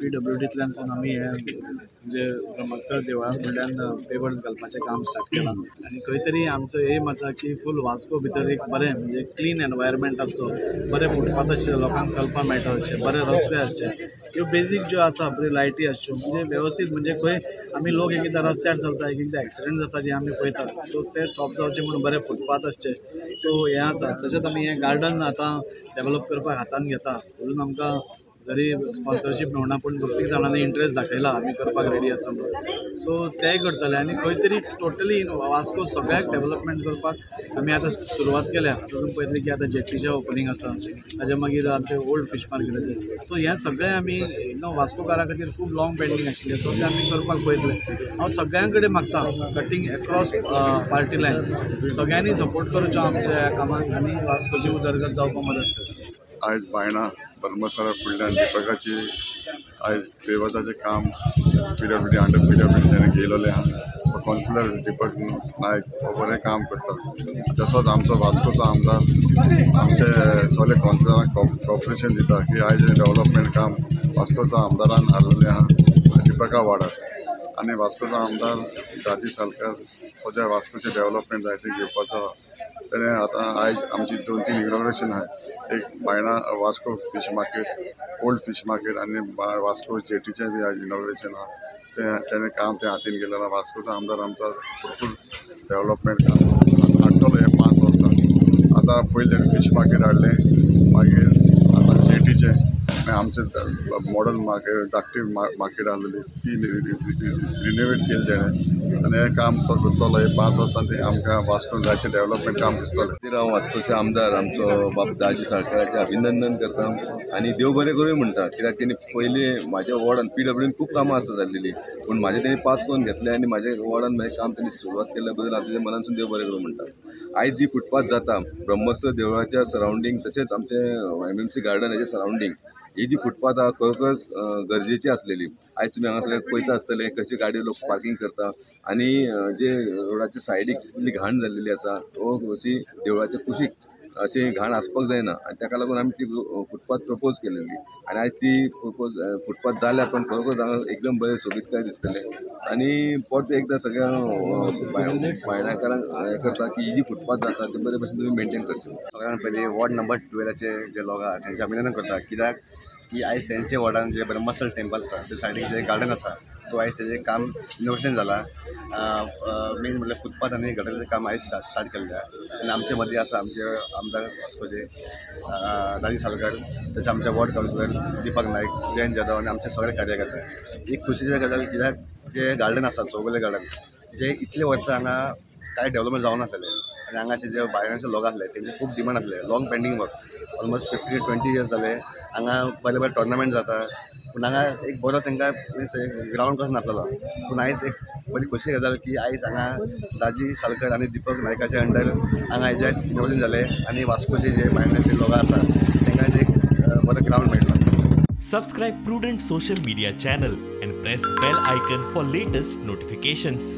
PWDंतल्यान आमी हे म्हणजे ब्रह्मोत्सव देवळा फुडल्यान पेवर्स घालपाचें काम स्टार्ट केलां आनी खंय तरी आमचो एम आसा की फूल वास्को भितर एक बरें म्हणजे क्लीन एनवायरमेंट आसचो, बरे फुटपाथ आसचे, लोकांक चलपाक मेळटा अशें, बरे रस्ते आसचे, ह्यो बेजीक ज्यो आसा बऱ्यो लायटी आसच्यो म्हणजे वेवस्थीत म्हणजे खंय आमी लोक एक एकदां रस्त्यार चलता एक एकदां एक्सिडेंट जाता जे आमी पळयतात, सो ते स्टॉप जावचे म्हणून बरे फुटपाथ आसचे, सो हें आसा. तशेंच आमी हें गार्डन आतां डेवलप करपाक हातान घेता. अजून आमकां जरी स्पॉन्सरशीप मेळना पूण प्रत्येक जाणांनी इंट्रस्ट दाखयला आमी करपाक रेडी आसा म्हणून, सो तेंय करतले आनी खंय तरी टोटली वास्को सगळ्याक डेवलपमेंट करपाक आमी आतां सुरवात केल्या. तुमी पळयतलें की आतां जेटीचें ओपनिंग आसा, ताजे मागीर आमचें ओल्ड फीश मार्केटाचें, सो हें सगळें आमी वास्कोकारा खातीर खूब लाँग पेंडींग आशिल्लें, सो तें आमी करपाक पळयतलें. हांव सगळ्यां कडेन मागता कटींग एक्रॉस पार्टी लायन्स सगळ्यांनी सपोर्ट करचो आमच्या ह्या कामाक आनी वास्कोची उदरगत जावपाक मदत करची. आयज बायणां धर्मशाळा फुडल्यान दिपकाची आयज पेवर्साचें काम PWD अंडर PWD तेणें केलेलें आहा. कावन्सिलर दीपक नायक हो बरें काम करता. तसोच आमचो वास्कोचो आमदार आमचे सगळे कावन्सिलरांक कॉपरेशन दिता की आयज हें डेवलपमेंट काम वास्कोच्या आमदारान हाडलेलें आहा दीपका वाडार. आनी वास्कोचो आमदार दाजी सालकर सद्या वास्कोचें डेवलपमेंट जायतें घेवपाचो. तेणें आतां आयज आमची 2-3 इनॉग्रेशन आहाय. एक Baina Vasco fish market, old fish market आनी वास्को जेटीचें बी आयज इनॉग्रेशन आहा. तेणें काम तें हातीन घेतलें आहा. वास्कोचो आमदार आमचा भरपूर डेवलपमेंट काम हाडटलो हे 5 वर्सां. आतां पयलें फीश मार्केट हाडलें, मागीर आतां जेटीचें आनी आमचें मॉडर्न मार्केट धाकटी मार्केट आहलेली ती रिनोवेट केली तेणें आनी हें काम तो करतलो. हे 5 वर्सां ते आमकां वास्कोन जायतें डेवलपमेंट काम दिसतलें. हांव वास्कोचे आमदार आमचो बाब दाजी साळकाराचें अभिनंदन करता आनी देव बरें करूं म्हणटा. कित्याक तेणी पयलीं म्हाज्या वॉर्डान PWDन खूब कामां आसा जाल्लेलीं पूण म्हाजें तेणी पास करून घेतलें आनी म्हाज्या वॉर्डान हें काम तेणी सुरवात केल्ल्या बद्दल हांव तेज्या मनानसून देव बरें करूं म्हणटा. आयज जी फुटपाथ जाता ब्रह्मोत्सव देवळाच्या सरावंडींग तशेंच आमचें MMC गार्डन हेजे सरावंडींग ही जी फुटपाथ आहा खरोखरच गरजेची आसलेली. आयज तुमी हांगासर पळयता आसतले कशी गाडयो लोक पार्किंग करता आनी जे रोडाच्या सायडीक जितली घाण जाल्लेली आसा अशी देवळाच्या कुशीक अशी घाण आसपाक जायना आनी ताका लागून आमी ती फुटपाथ प्रपोज केलेली आनी आयज ती फुटपाथ जाल्या पण खरोखर हांगा एकदम बरें सोबीतकाय दिसतलें. आनी परत एकदां सगळ्या बायणाकारांक हें करता की ही जी फुटपाथ जाता ती बरे भशेन तुमी मेनटेन करची. सगळ्यांत पयलीं वॉर्ड नंबर 12चे जे लोक आहा तेंचें अभिनंदन करता. कित्याक की आयज तेंचे वॉर्डान जे ब्रह्मस्थळ टेंपल आसा ते सायडीक जे गार्डन आसा तो आयज तेजें काम इनोवेशन जालां. मेन म्हणल्यार फुटपाथ आनी गटराचें काम आयज स्टार्ट केल्लें आहा आनी आमचे मदीं आसा आमचे आमदार वास्कोचे दाजी सालकर, तशें आमचे वॉर्ड कावन्सिलर दीपक नायक, जयंत जाधव आनी आमचे सगळे कार्यकर्ते. एक खुशीची गजाल कित्याक जे गार्डन आसा चौगुले गार्डन जे इतले वर्सां हांगा कांय डेवलपमेंट जावं नासलें आनी हांगाचे जे भायल्याचे लोक आसले तेंचे खूब डिमांड आसले. Long pending work almost 15-20 years जाले. हांगा बरे बरे टोर्नामेंट जाता पूण हांगा एक बरो तांकां मिन्स ग्रावंड कसो नासलेलो. पूण आयज एक बरी खोशी गजाल की आयज हांगा दाजी सालकर आनी दीपक नायकाचे अंडर हांगा हेजे इनोवेशन जालें आनी वास्कोचे जे भायल्याचे लोक आसा तांकां एक बरो ग्रावंड मेळटलो. Subscribe Prudent social media channel and press bell icon for latest notifications.